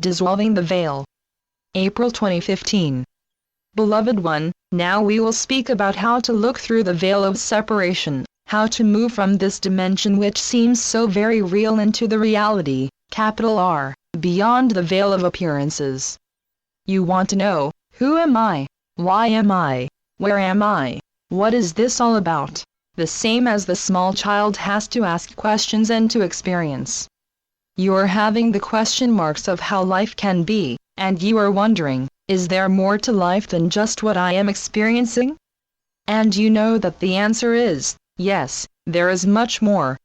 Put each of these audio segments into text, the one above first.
Dissolving the Veil. April 2015. Beloved one, now we will speak about how to look through the veil of separation, how to move from this dimension which seems so very real into the reality, capital R, beyond the veil of appearances. You want to know, who am I? Why am I? Where am I? What is this all about? The same as the small child has to ask questions and to experience. You are having the question marks of how life can be, and you are wondering, is there more to life than just what I am experiencing? And you know that the answer is, yes, there is much more.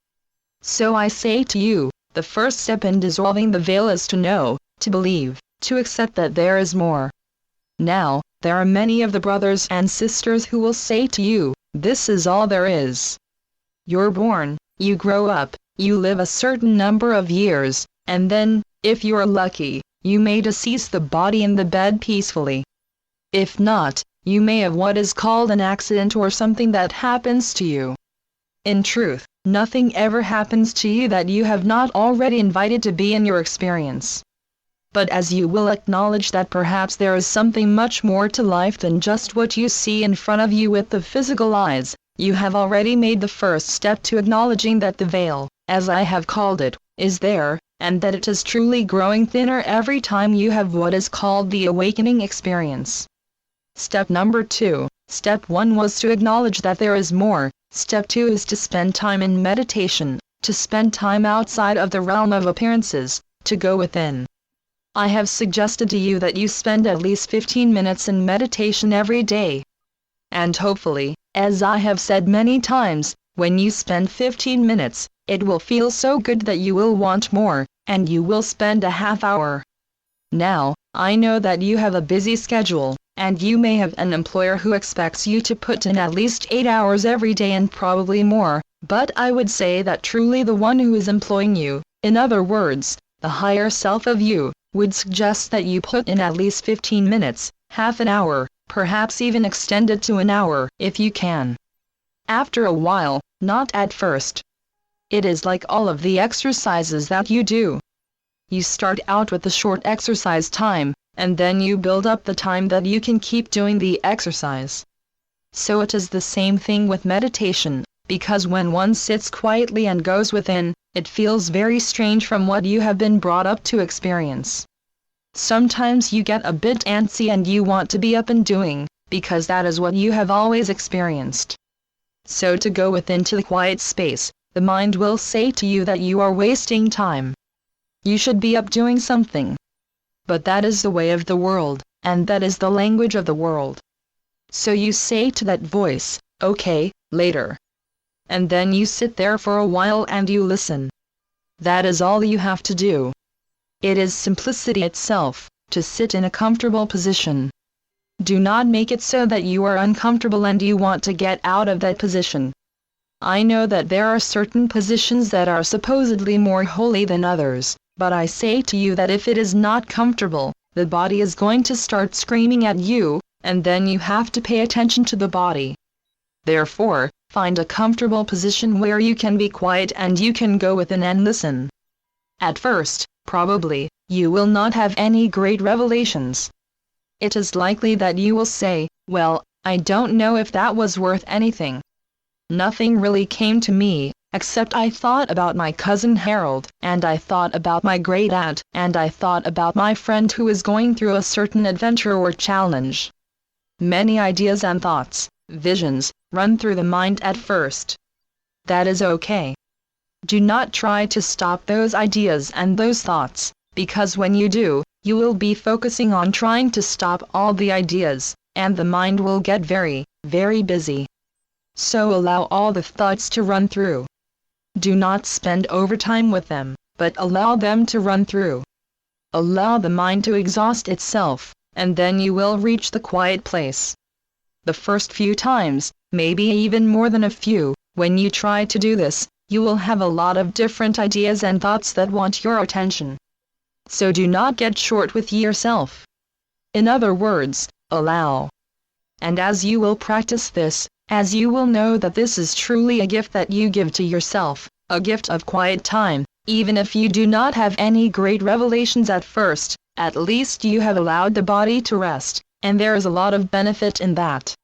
So I say to you, the first step in dissolving the veil is to know, to believe, to accept that there is more. Now, there are many of the brothers and sisters who will say to you, this is all there is. You're born, you grow up, you live a certain number of years, and then, if you're lucky, you may decease the body in the bed peacefully. If not, you may have what is called an accident or something that happens to you. In truth, nothing ever happens to you that you have not already invited to be in your experience. But as you will acknowledge that perhaps there is something much more to life than just what you see in front of you with the physical eyes, you have already made the first step to acknowledging that the veil, as I have called it, is there, and that it is truly growing thinner every time you have what is called the awakening experience. Step number 2. Step 1 was to acknowledge that there is more. Step 2 is to spend time in meditation, to spend time outside of the realm of appearances, to go within. I have suggested to you that you spend at least 15 minutes in meditation every day. And hopefully, as I have said many times, when you spend 15 minutes, it will feel so good that you will want more, and you will spend a half hour. Now, I know that you have a busy schedule, and you may have an employer who expects you to put in at least 8 hours every day and probably more, but I would say that truly the one who is employing you, in other words, the higher self of you, would suggest that you put in at least 15 minutes, half an hour, perhaps even extend it to an hour, if you can. After a while, not at first. It is like all of the exercises that you do. You start out with a short exercise time, and then you build up the time that you can keep doing the exercise. So it is the same thing with meditation, because when one sits quietly and goes within, it feels very strange from what you have been brought up to experience. Sometimes you get a bit antsy and you want to be up and doing, because that is what you have always experienced. So to go within to the quiet space, the mind will say to you that you are wasting time. You should be up doing something. But that is the way of the world, and that is the language of the world. So you say to that voice, okay, later. And then you sit there for a while and you listen. That is all you have to do. It is simplicity itself, to sit in a comfortable position. Do not make it so that you are uncomfortable and you want to get out of that position. I know that there are certain positions that are supposedly more holy than others, but I say to you that if it is not comfortable, the body is going to start screaming at you, and then you have to pay attention to the body. Therefore, find a comfortable position where you can be quiet and you can go within and listen. At first, probably, you will not have any great revelations. It is likely that you will say, well, I don't know if that was worth anything. Nothing really came to me, except I thought about my cousin Harold, and I thought about my great-aunt, and I thought about my friend who is going through a certain adventure or challenge. Many ideas and thoughts, visions, run through the mind at first. That is okay. Do not try to stop those ideas and those thoughts, because when you do, you will be focusing on trying to stop all the ideas, and the mind will get very, very busy. So allow all the thoughts to run through. Do not spend overtime with them, but allow them to run through. Allow the mind to exhaust itself, and then you will reach the quiet place. The first few times, maybe even more than a few, when you try to do this, you will have a lot of different ideas and thoughts that want your attention. So do not get short with yourself. In other words, allow. And as you will practice this, as you will know that this is truly a gift that you give to yourself, a gift of quiet time, even if you do not have any great revelations at first, At least you have allowed the body to rest, and there is a lot of benefit in that.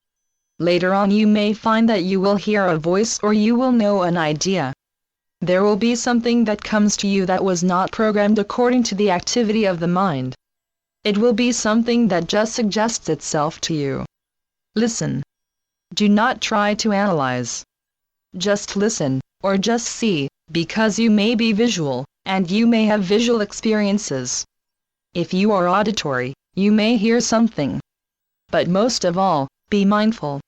Later on you may find that you will hear a voice or you will know an idea. There will be something that comes to you that was not programmed according to the activity of the mind. It will be something that just suggests itself to you. Listen. Do not try to analyze. Just listen, or just see, because you may be visual, and you may have visual experiences. If you are auditory, you may hear something. But most of all, be mindful.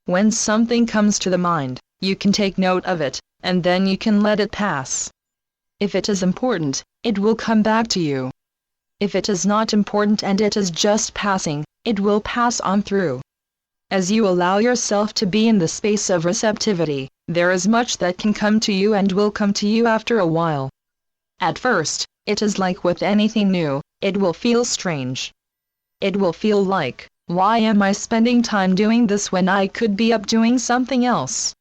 When something comes to the mind, you can take note of it, and then you can let it pass. If it is important, it will come back to you. If it is not important and it is just passing, it will pass on through. As you allow yourself to be in the space of receptivity, there is much that can come to you and will come to you after a while. At first, it is like with anything new, it will feel strange. It will feel like, why am I spending time doing this when I could be up doing something else?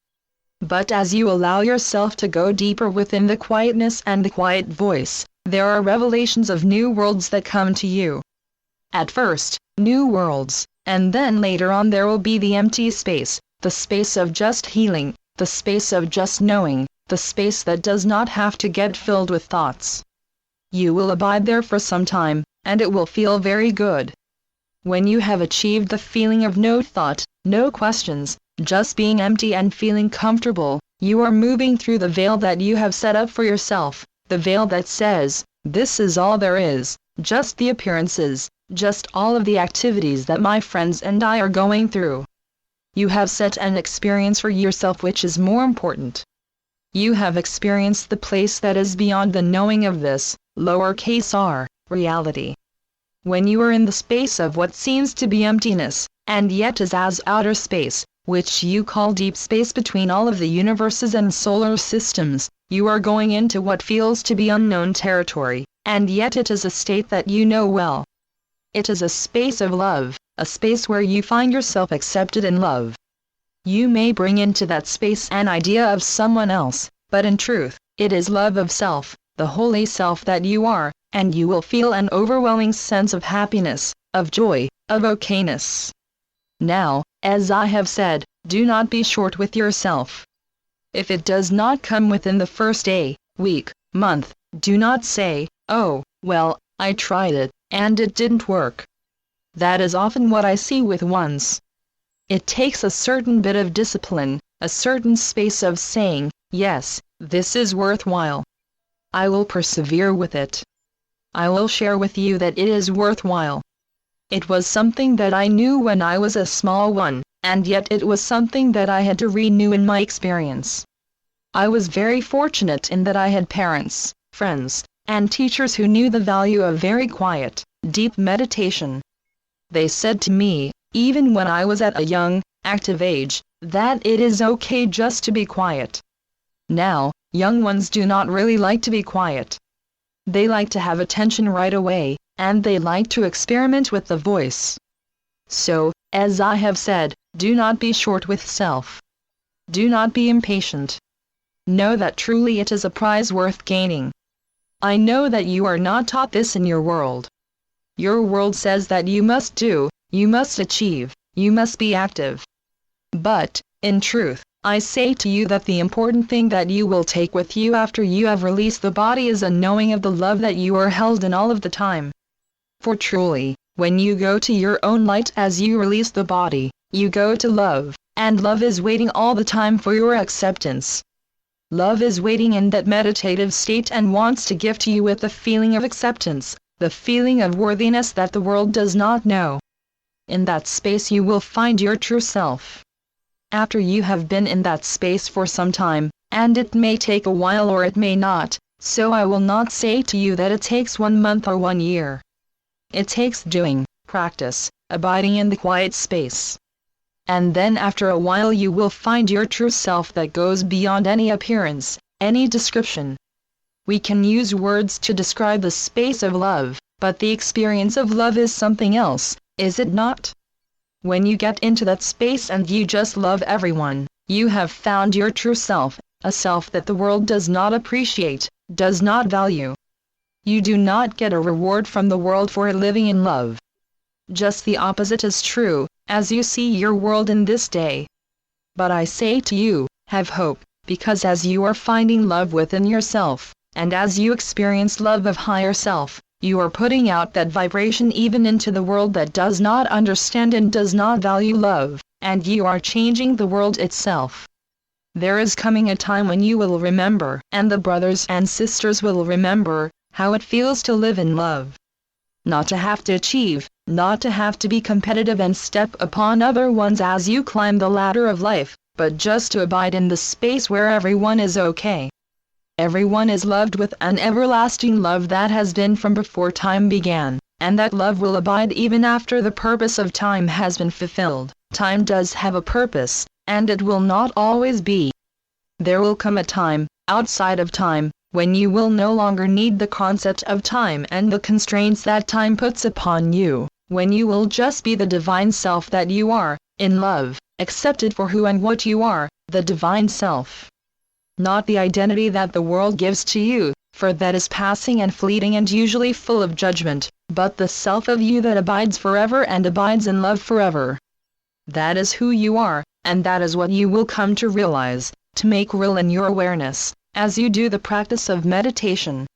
But as you allow yourself to go deeper within the quietness and the quiet voice, there are revelations of new worlds that come to you. At first, new worlds, and then later on there will be the empty space, the space of just healing, the space of just knowing, the space that does not have to get filled with thoughts. You will abide there for some time, and it will feel very good. When you have achieved the feeling of no thought, no questions, just being empty and feeling comfortable, you are moving through the veil that you have set up for yourself, the veil that says, this is all there is, just the appearances, just all of the activities that my friends and I are going through. You have set an experience for yourself which is more important. You have experienced the place that is beyond the knowing of this, lowercase r, reality. When you are in the space of what seems to be emptiness, and yet is as outer space, which you call deep space between all of the universes and solar systems, you are going into what feels to be unknown territory, and yet it is a state that you know well. It is a space of love, a space where you find yourself accepted in love. You may bring into that space an idea of someone else, but in truth, it is love of self, the holy self that you are, and you will feel an overwhelming sense of happiness, of joy, of okayness. Now, as I have said, do not be short with yourself. If it does not come within the first day, week, month, do not say, oh, well, I tried it, and it didn't work. That is often what I see with ones. It takes a certain bit of discipline, a certain space of saying, yes, this is worthwhile. I will persevere with it. I will share with you that it is worthwhile. It was something that I knew when I was a small one, and yet it was something that I had to renew in my experience. I was very fortunate in that I had parents, friends, and teachers who knew the value of very quiet, deep meditation. They said to me, even when I was at a young, active age, that it is okay just to be quiet. Now, young ones do not really like to be quiet. They like to have attention right away, and they like to experiment with the voice. So, as I have said, do not be short with self. Do not be impatient. Know that truly it is a prize worth gaining. I know that you are not taught this in your world. Your world says that you must do, you must achieve, you must be active. But, in truth, I say to you that the important thing that you will take with you after you have released the body is a knowing of the love that you are held in all of the time. For truly, when you go to your own light as you release the body, you go to love, and love is waiting all the time for your acceptance. Love is waiting in that meditative state and wants to gift you with the feeling of acceptance, the feeling of worthiness that the world does not know. In that space you will find your true self. After you have been in that space for some time, and it may take a while or it may not, so I will not say to you that it takes 1 month or 1 year. It takes doing, practice, abiding in the quiet space. And then after a while you will find your true self that goes beyond any appearance, any description. We can use words to describe the space of love, but the experience of love is something else, is it not? When you get into that space and you just love everyone, you have found your true self, a self that the world does not appreciate, does not value. You do not get a reward from the world for living in love. Just the opposite is true, as you see your world in this day. But I say to you, have hope, because as you are finding love within yourself, and as you experience love of higher self, you are putting out that vibration even into the world that does not understand and does not value love, and you are changing the world itself. There is coming a time when you will remember, and the brothers and sisters will remember, how it feels to live in love. Not to have to achieve, not to have to be competitive and step upon other ones as you climb the ladder of life, but just to abide in the space where everyone is okay. Everyone is loved with an everlasting love that has been from before time began, and that love will abide even after the purpose of time has been fulfilled. Time does have a purpose, and it will not always be. There will come a time, outside of time, when you will no longer need the concept of time and the constraints that time puts upon you, when you will just be the divine self that you are, in love, accepted for who and what you are, the divine self. Not the identity that the world gives to you, for that is passing and fleeting and usually full of judgment, but the self of you that abides forever and abides in love forever. That is who you are, and that is what you will come to realize, to make real in your awareness, as you do the practice of meditation.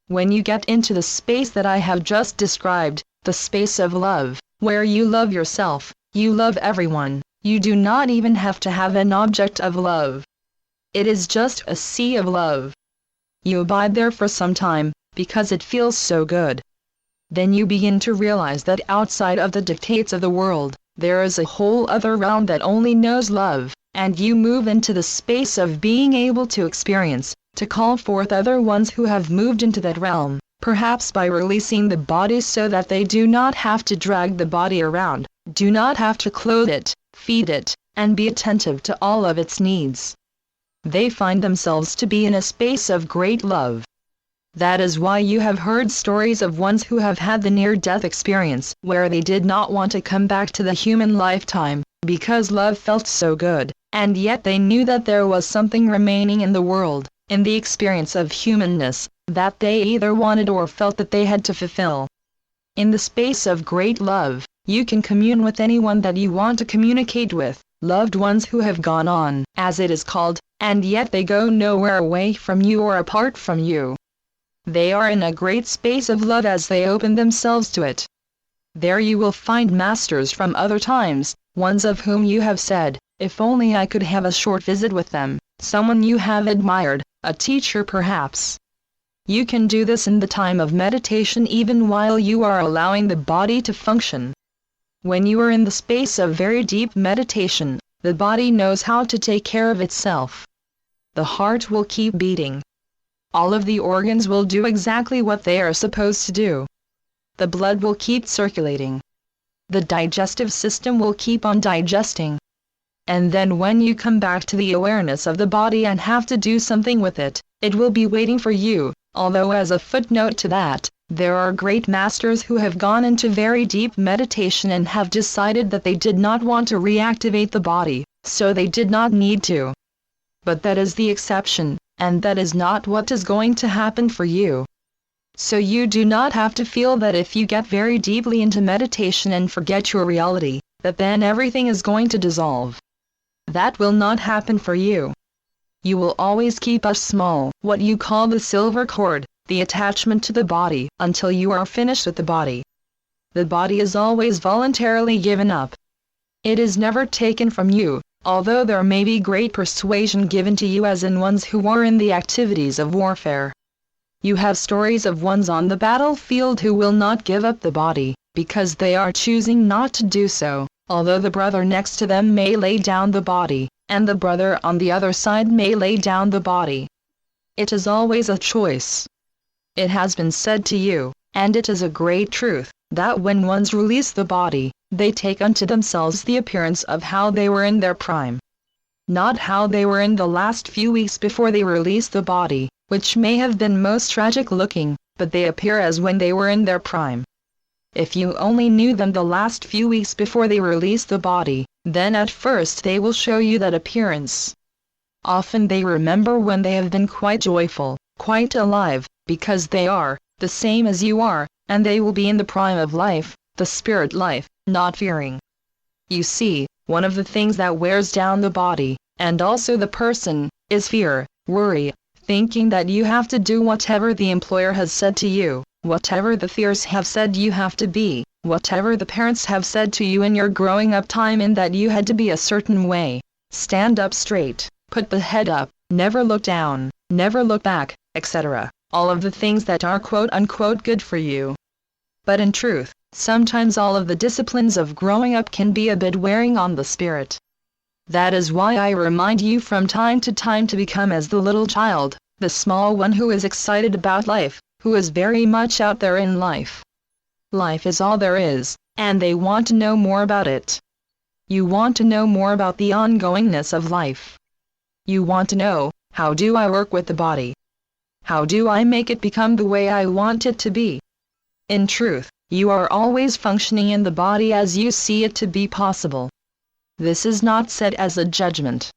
When you get into the space that I have just described, the space of love, where you love yourself, you love everyone, you do not even have to have an object of love. It is just a sea of love. You abide there for some time, because it feels so good. Then you begin to realize that outside of the dictates of the world, there is a whole other realm that only knows love, and you move into the space of being able to experience, to call forth other ones who have moved into that realm, perhaps by releasing the body so that they do not have to drag the body around, do not have to clothe it, feed it, and be attentive to all of its needs. They find themselves to be in a space of great love. That is why you have heard stories of ones who have had the near-death experience, where they did not want to come back to the human lifetime, because love felt so good, and yet they knew that there was something remaining in the world, in the experience of humanness, that they either wanted or felt that they had to fulfill. In the space of great love, you can commune with anyone that you want to communicate with, loved ones who have gone on, as it is called, and yet they go nowhere away from you or apart from you. They are in a great space of love as they open themselves to it. There you will find masters from other times, ones of whom you have said, if only I could have a short visit with them, someone you have admired, a teacher perhaps. You can do this in the time of meditation even while you are allowing the body to function. When you are in the space of very deep meditation, the body knows how to take care of itself. The heart will keep beating. All of the organs will do exactly what they are supposed to do. The blood will keep circulating. The digestive system will keep on digesting. And then when you come back to the awareness of the body and have to do something with it, it will be waiting for you, although as a footnote to that, there are great masters who have gone into very deep meditation and have decided that they did not want to reactivate the body, so they did not need to. But that is the exception, and that is not what is going to happen for you. So you do not have to feel that if you get very deeply into meditation and forget your reality, that then everything is going to dissolve. That will not happen for you. You will always keep a small, what you call the silver cord, the attachment to the body, until you are finished with the body. The body is always voluntarily given up. It is never taken from you, although there may be great persuasion given to you as in ones who are in the activities of warfare. You have stories of ones on the battlefield who will not give up the body, because they are choosing not to do so, although the brother next to them may lay down the body, and the brother on the other side may lay down the body. It is always a choice. It has been said to you, and it is a great truth, that when ones release the body, they take unto themselves the appearance of how they were in their prime. Not how they were in the last few weeks before they release the body, which may have been most tragic looking, but they appear as when they were in their prime. If you only knew them the last few weeks before they release the body, then at first they will show you that appearance. Often they remember when they have been quite joyful, quite alive, because they are, the same as you are, and they will be in the prime of life, the spirit life, not fearing. You see, one of the things that wears down the body, and also the person, is fear, worry, thinking that you have to do whatever the employer has said to you, whatever the fears have said you have to be, whatever the parents have said to you in your growing up time in that you had to be a certain way. Stand up straight, put the head up, never look down, never look back, etc. All of the things that are quote-unquote good for you. But in truth, sometimes all of the disciplines of growing up can be a bit wearing on the spirit. That is why I remind you from time to time to become as the little child, the small one who is excited about life, who is very much out there in life. Life is all there is, and they want to know more about it. You want to know more about the ongoingness of life. You want to know, how do I work with the body? How do I make it become the way I want it to be? In truth, you are always functioning in the body as you see it to be possible. This is not said as a judgment.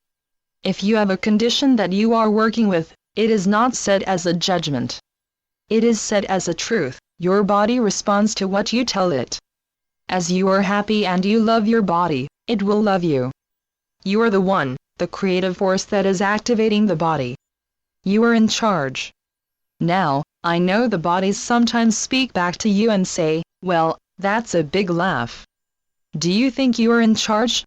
If you have a condition that you are working with, it is not said as a judgment. It is said as a truth. Your body responds to what you tell it. As you are happy and you love your body, it will love you. You are the one, the creative force that is activating the body. You are in charge. Now, I know the bodies sometimes speak back to you and say, well, that's a big laugh. Do you think you are in charge?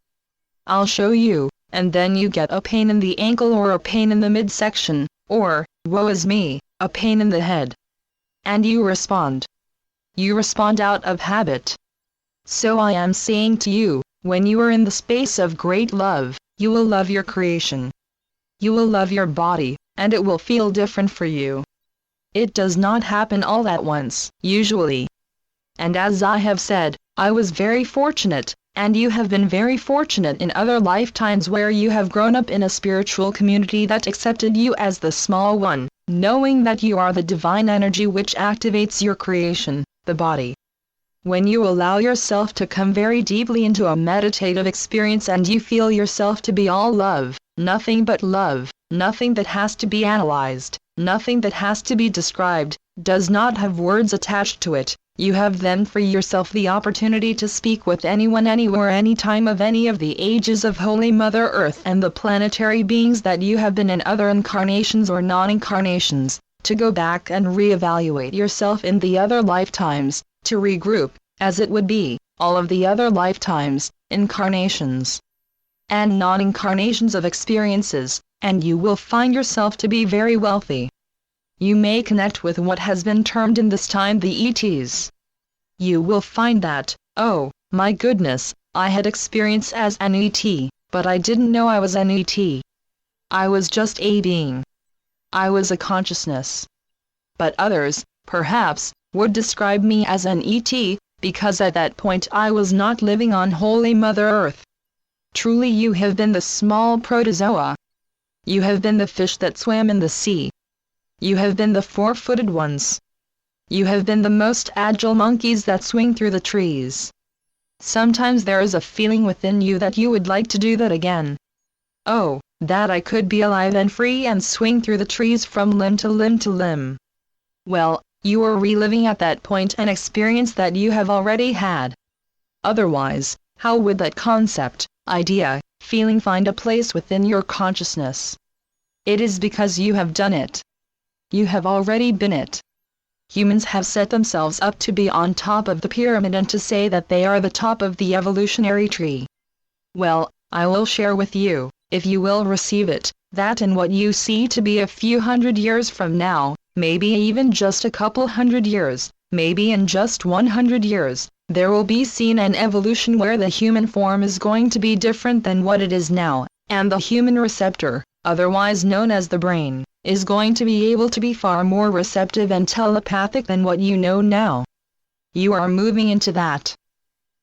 I'll show you, and then you get a pain in the ankle or a pain in the midsection, or, woe is me, a pain in the head. And you respond. You respond out of habit. So I am saying to you, when you are in the space of great love, you will love your creation. You will love your body, and it will feel different for you. It does not happen all at once, usually. And as I have said, I was very fortunate, and you have been very fortunate in other lifetimes where you have grown up in a spiritual community that accepted you as the small one, knowing that you are the divine energy which activates your creation, the body. When you allow yourself to come very deeply into a meditative experience and you feel yourself to be all love, nothing but love, nothing that has to be analyzed, nothing that has to be described, does not have words attached to it, you have then for yourself the opportunity to speak with anyone anywhere any time of any of the ages of Holy Mother Earth and the planetary beings that you have been in other incarnations or non-incarnations, to go back and reevaluate yourself in the other lifetimes, to regroup, as it would be, all of the other lifetimes, incarnations, and non-incarnations of experiences, and you will find yourself to be very wealthy. You may connect with what has been termed in this time the ETs. You will find that, oh, my goodness, I had experience as an ET, but I didn't know I was an ET. I was just a being. I was a consciousness. But others, perhaps, would describe me as an ET, because at that point I was not living on Holy Mother Earth. Truly you have been the small protozoa. You have been the fish that swam in the sea. You have been the four-footed ones. You have been the most agile monkeys that swing through the trees. Sometimes there is a feeling within you that you would like to do that again. Oh, that I could be alive and free and swing through the trees from limb to limb to limb. Well, you are reliving at that point an experience that you have already had. Otherwise, how would that concept, idea, feeling find a place within your consciousness? It is because you have done it. You have already been it. Humans have set themselves up to be on top of the pyramid and to say that they are the top of the evolutionary tree. Well, I will share with you, if you will receive it, that in what you see to be a few hundred years from now, maybe even just a couple hundred years, maybe in just 100 years, there will be seen an evolution where the human form is going to be different than what it is now, and the human receptor, otherwise known as the brain, is going to be able to be far more receptive and telepathic than what you know now. You are moving into that.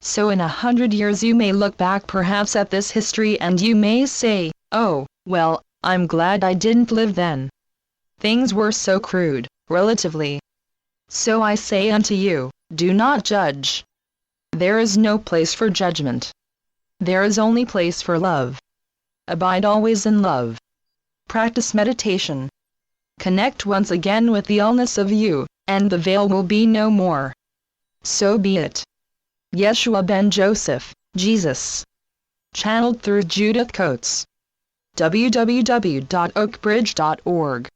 So in 100 years you may look back perhaps at this history and you may say, oh, well, I'm glad I didn't live then. Things were so crude, relatively. So I say unto you, do not judge. There is no place for judgment. There is only place for love. Abide always in love. Practice meditation. Connect once again with the allness of you, and the veil will be no more. So be it. Yeshua ben Joseph, Jesus. Channeled through Judith Coates. www.oakbridge.org